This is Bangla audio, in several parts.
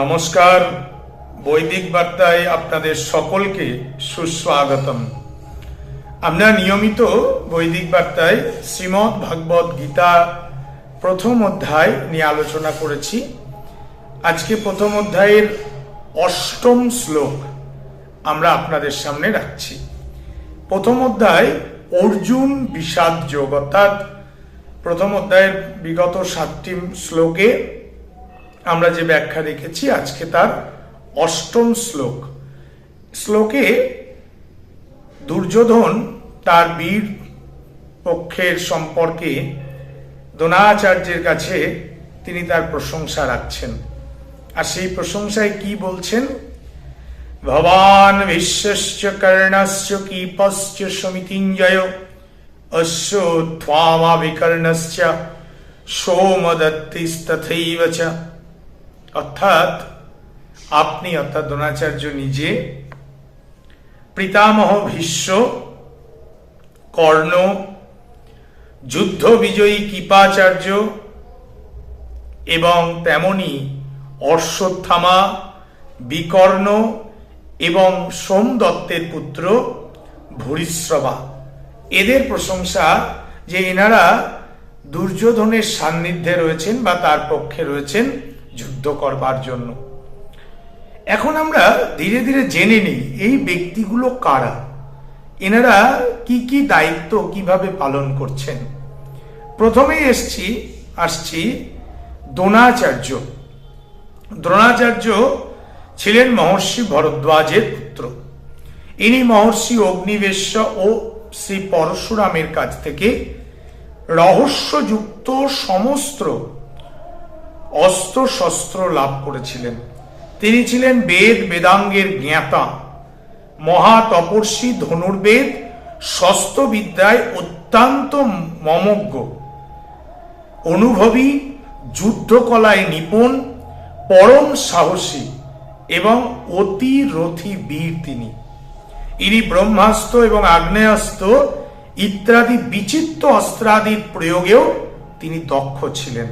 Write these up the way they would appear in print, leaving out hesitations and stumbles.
নমস্কার, বৈদিক বার্তায় আপনাদের সকলকে সুস্বাগতম। আমরা নিয়মিত বৈদিক বার্তায় শ্রীমদ্ ভাগবত গীতা প্রথম অধ্যায় নিয়ে আলোচনা করেছি। আজকে প্রথম অধ্যায়ের অষ্টম শ্লোক আমরা আপনাদের সামনে রাখছি। প্রথম অধ্যায় অর্জুন বিষাদ যোগ, অর্থাৎ প্রথম অধ্যায়ের বিগত 7টি শ্লোকে আমরা যে ব্যাখ্যা রেখেছি, আজকে তার অষ্টম শ্লোকে দুর্যোধন তার বীর পক্ষের সম্পর্কে দ্রোণাচার্যের কাছে তিনি তার প্রশংসা রাখছেন। আর সেই প্রশংসায় কি বলছেন? ভবান বিশ্বস্য কর্ণস্য কীপস্য সমিতিঞ্জয় অশ্ব ত্বামা বিকর্ণস্য সোমদত্তিস্তথৈব চ। অর্থাৎ আপনি, অর্থাৎ দ্রোণাচার্য নিজে, পিতামহ ভীষ্ম, কর্ণ, যুদ্ধ বিজয়ী কৃপাচার্য এবং তেমনি অশ্বত্থামা, বিকর্ণ এবং সোমদত্তের পুত্র ভূরিশ্রবা, এদের প্রশংসা যে এনারা দুর্যোধনের সান্নিধ্যে রয়েছেন বা তার পক্ষে রয়েছেন যুদ্ধ করবার জন্য। এখন আমরা ধীরে ধীরে জেনে নিই এই ব্যক্তিগুলো কারা, এনারা কি কি দায়িত্ব কিভাবে পালন করছেন। প্রথমেই আসছি দ্রোণাচার্য। দ্রোণাচার্য ছিলেন মহর্ষি ভরদ্বাজের পুত্র। ইনি মহর্ষি অগ্নিবেশ্য ও শ্রী পরশুরামের কাছ থেকে রহস্যযুক্ত সমস্ত অস্ত্র শস্ত্র লাভ করেছিলেন। তিনি ছিলেন বেদ বেদাঙ্গের জ্ঞাতা, মহাতপস্বী, ধনুর্বেদ শস্ত্রবিদ্যায় অত্যন্ত মমজ্ঞ, অনুভবী, যুদ্ধকলায় নিপুণ, পরম সাহসী এবং অতি রথী বীর তিনি। ইনি ব্রহ্মাস্ত্র এবং আগ্নেয়াস্ত্র ইত্যাদি বিচিত্র অস্ত্রাদির প্রয়োগেও তিনি দক্ষ ছিলেন।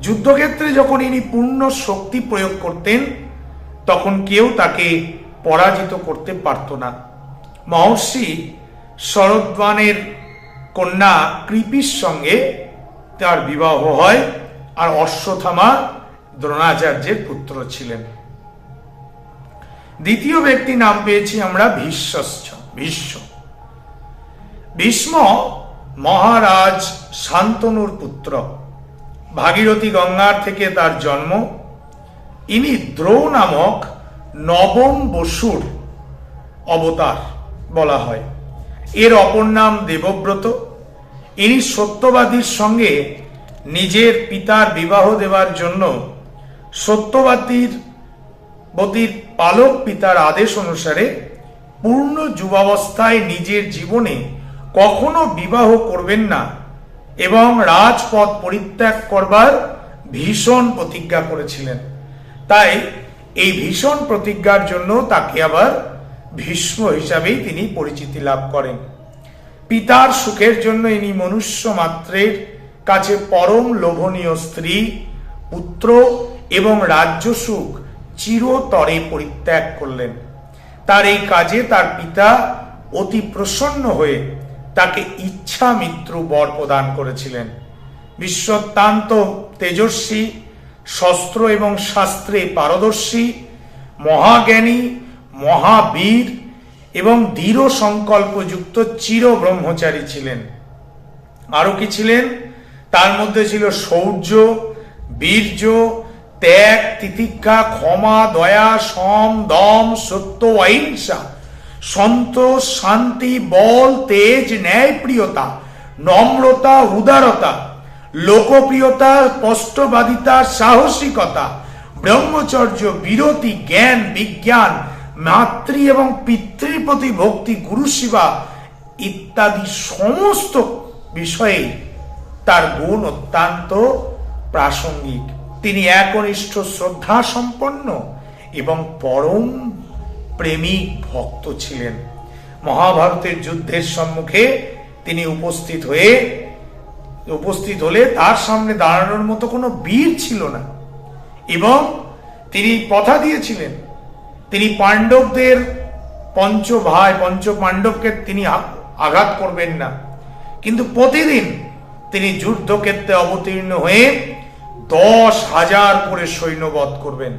যুদ্ধক্ষেত্রে যখন ইনি পূর্ণ শক্তি প্রয়োগ করতেন তখন কেউ তাকে পরাজিত করতে পারত না। মহর্ষি শরদ্বানের কন্যা কৃপির সঙ্গে তার বিবাহ হয়, আর অশ্বত্থামা দ্রোণাচার্যের পুত্র ছিলেন। দ্বিতীয় ব্যক্তি নাম পেয়েছি আমরা ভীষ্ম মহারাজ শান্তনুর পুত্র। ভাগীরথী গঙ্গার থেকে তার জন্ম। ইনি দ্রৌ নামক নবম বসুর অবতার বলা হয়। এর অপর নাম দেবব্রত। ইনি সত্যবাদীর সঙ্গে নিজের পিতার বিবাহ দেওয়ার জন্য সত্যবাদীর পালক পিতার আদেশ অনুসারে পূর্ণ যুবাবস্থায় নিজের জীবনে কখনো বিবাহ করবেন না এবং রাজপথ পরিত্যাগ করবার ভীষণ প্রতিজ্ঞা করেছিলেন। তাই এই ভীষণ প্রতিজ্ঞার জন্য তাকে আবার ভীষ্ম হিসাবেই তিনি পরিচিতি লাভ করেন। পিতার সুখের জন্য ইনি মনুষ্য মাত্রের কাছে পরম লোভনীয় স্ত্রী, পুত্র এবং রাজ্য সুখ চিরতরে পরিত্যাগ করলেন। তার এই কাজে তার পিতা অতি প্রসন্ন হয়ে তাকে ইচ্ছা মৃত্যু বর প্রদান করেছিলেন। বিশ্বত্যান্ত তেজস্বী, শস্ত্র এবং শাস্ত্রে পারদর্শী, মহাজ্ঞানী, মহাবীর এবং দৃঢ় সংকল্পযুক্ত চির ব্রহ্মচারী ছিলেন। আরো কি ছিলেন? তার মধ্যে ছিল শৌর্য, বীর্য, ত্যাগ, তিতিক্ষা, ক্ষমা, দয়া, সম, দম, সত্য, অহিংসা, সন্তোষ, শান্তি, বল, তেজ, ন্যায়প্রিয়তা, নম্রতা, উদারতা, লোকপ্রিয়তা, স্পষ্টবাদিতা, সাহসিকতা, ব্রহ্মচর্য, বিরতি, জ্ঞান, বিজ্ঞান, মাতৃ এবং পিতৃর প্রতি ভক্তি, গুরু সেবা ইত্যাদি সমস্ত বিষয়ে তার গুণ অত্যন্ত প্রাসঙ্গিক। তিনি একনিষ্ঠ, শ্রদ্ধা সম্পন্ন এবং পরম প্রেমিক ভক্ত ছিলেন। মহাভারতের যুদ্ধের সম্মুখে তিনি উপস্থিত হলে তার সামনে দাঁড়ানোর মতো কোনো বীর ছিল না এবং তিনি কথা দিয়েছিলেন তিনি পাণ্ডবদের পঞ্চ পাণ্ডবকে তিনি আঘাত করবেন না, কিন্তু প্রতিদিন তিনি যুদ্ধক্ষেত্রে অবতীর্ণ হয়ে 10,000 করে সৈন্যবধ করবেন।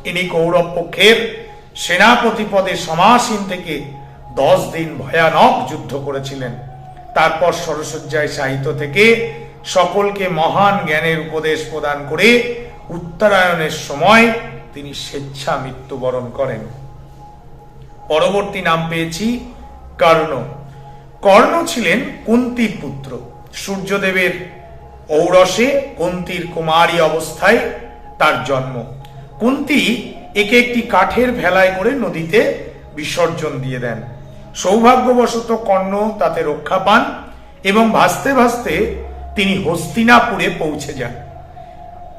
ইনি কৌরব পক্ষের সেনাপতি পদে সমাসীন থেকে 10 দিন ভয়ানক যুদ্ধ করেছিলেন। তারপর সরসজ্জায় সাহিত্য থেকে সকলকে মহান জ্ঞানের উপদেশ প্রদান করে উত্তরায়ণের সময় তিনি স্বেচ্ছা মৃত্যুবরণ করেন। পরবর্তী নাম পেয়েছি কর্ণ। কর্ণ ছিলেন কুন্তির পুত্র। সূর্যদেবের ঔরসে কুন্তির কুমারী অবস্থায় তার জন্ম। কুন্তি একে একটি কাঠের ভেলায় করে নদীতে বিসর্জন দিয়ে দেন। সৌভাগ্যবশত কর্ণ তাতে রক্ষা পান এবং ভাসতে ভাসতে তিনি হস্তিনাপুরে পৌঁছে যান।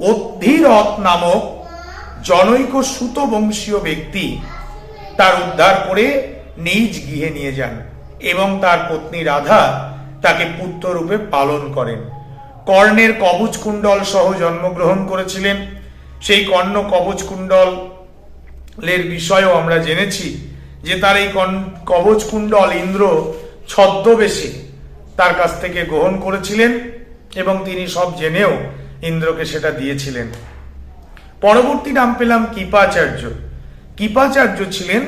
অদ্ধিরথ নামক জনৈক সুত বংশীয় ব্যক্তি তার উদ্ধার করে নিজ গৃহে নিয়ে যান এবং তার পত্নী রাধা তাকে পুত্ররূপে পালন করেন। কর্ণের কবচ কুণ্ডল সহ জন্মগ্রহণ করেছিলেন। সেই কর্ণ কবচ কুণ্ডলের বিষয়েও আমরা জেনেছি যে তার এই কবচ কুণ্ডল ইন্দ্র ছদ্মবেশে তার কাছ থেকে গ্রহণ করেছিলেন এবং তিনি সব জেনেও ইন্দ্রকে সেটা দিয়েছিলেন। পরবর্তী নাম পেলাম কৃপাচার্য। কৃপাচার্য ছিলেন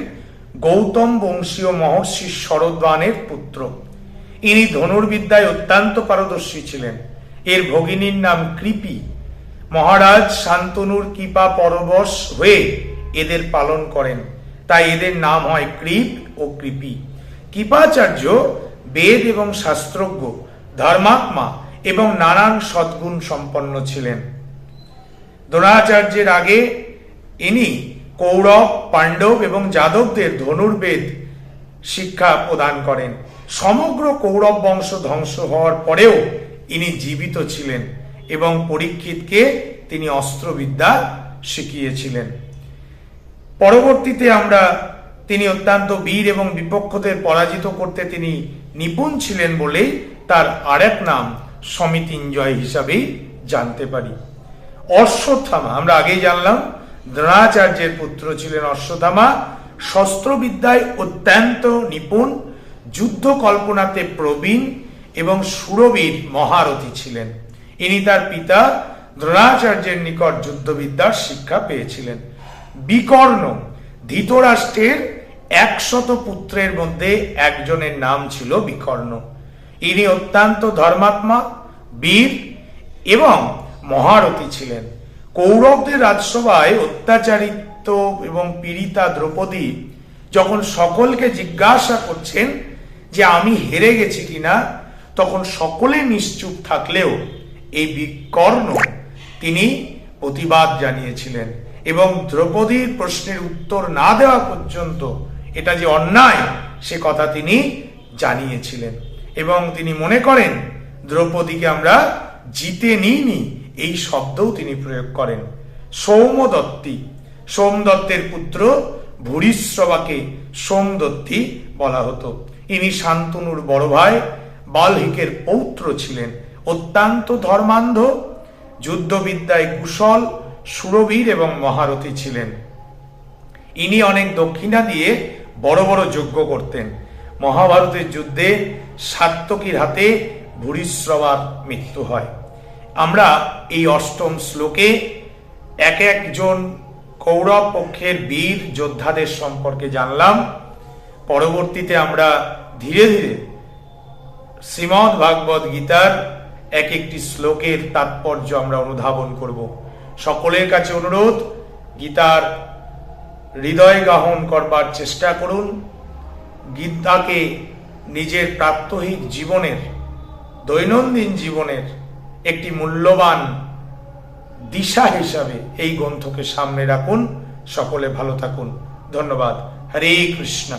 গৌতম বংশীয় মহর্ষি শরদ্বানের পুত্র। ইনি ধনুর্বিদ্যায় অত্যন্ত পারদর্শী ছিলেন। এর ভগিনীর নাম কৃপি। মহারাজ শান্তনুর কৃপা পরবশ হয়ে এদের পালন করেন, তাই এদের নাম হয় কৃপ ও কৃপি। কৃপাচার্য বেদ এবং শাস্ত্রজ্ঞ, ধর্মাত্মা এবং নানান সদ্গুণ সম্পন্ন ছিলেন। দ্রোণাচার্যের আগে ইনি কৌরব, পাণ্ডব এবং যাদবদের ধনুর্বেদ শিক্ষা প্রদান করেন। সমগ্র কৌরব বংশ ধ্বংস হওয়ার পরেও ইনি জীবিত ছিলেন এবং পরীক্ষিতকে তিনি অস্ত্রবিদ্যা শিখিয়েছিলেন। পরবর্তীতে তিনি অত্যন্ত বীর এবং বিপক্ষদের পরাজিত করতে তিনি নিপুণ ছিলেন বলেই তার আরেক নাম সমিতিঞ্জয় হিসাবেই জানতে পারি। অশ্বত্থামা, আমরা আগেই জানলাম দ্রোণাচার্যের পুত্র ছিলেন অশ্বত্থামা। শস্ত্রবিদ্যায় অত্যন্ত নিপুণ, যুদ্ধ কল্পনাতে প্রবীণ এবং সুরবীর মহারথী ছিলেন। ইনি তার পিতা দ্রোণাচার্যের নিকট যুদ্ধবিদ্যার শিক্ষা পেয়েছিলেন। বিকর্ণ ধৃতরাষ্ট্রের 100 পুত্রের মধ্যে একজনের নাম ছিল বিকর্ণ। ইনি অত্যন্ত ধর্মাত্মা, বীর এবং মহারথী ছিলেন। কৌরবদের রাজসভায় অত্যাচারিত এবং পীড়িতা দ্রৌপদী যখন সকলকে জিজ্ঞাসা করছেন যে আমি হেরে গেছি কিনা, তখন সকলে নিশ্চুপ থাকলেও এই বিকর্ণ তিনি প্রতিবাদ জানিয়েছিলেন এবং দ্রৌপদীর প্রশ্নের উত্তর না দেওয়া পর্যন্ত এটা যে অন্যায় সে কথা তিনি জানিয়েছিলেন এবং তিনি মনে করেন দ্রৌপদীকে আমরা জিতে নিইনি, এই শব্দও তিনি প্রয়োগ করেন। সৌমদত্তী, সোমদত্তের পুত্র ভূরিশ্রবাকে সোমদত্তী বলা হতো। ইনি শান্তনুর বড় ভাই বাল্মীকের পৌত্র ছিলেন। অত্যন্ত ধর্মান্ধ, যুদ্ধবিদ্যায় কুশল, সুরবীর এবং মহারথী ছিলেন। ইনি অনেক দক্ষিণা দিয়ে বড় বড় যজ্ঞ করতেন। মহাভারতের যুদ্ধে সাত্যকীর হাতে ভূরিশ্রবার মৃত্যু হয়। আমরা এই 8ম শ্লোকে এক একজন কৌরব পক্ষের বীর যোদ্ধাদের সম্পর্কে জানলাম। পরবর্তীতে আমরা ধীরে ধীরে শ্রীমদ্ ভাগবত গীতার এক একটি শ্লোকের তাৎপর্য আমরা অনুধাবন করব। সকলের কাছে অনুরোধ, গীতার হৃদয় গ্রহণ করবার চেষ্টা করুন। গীতাকে নিজের প্রাত্যহিক জীবনের, দৈনন্দিন জীবনের একটি মূল্যবান দিশা হিসাবে এই গ্রন্থকে সামনে রাখুন। সকলে ভালো থাকুন। ধন্যবাদ। হরে কৃষ্ণ।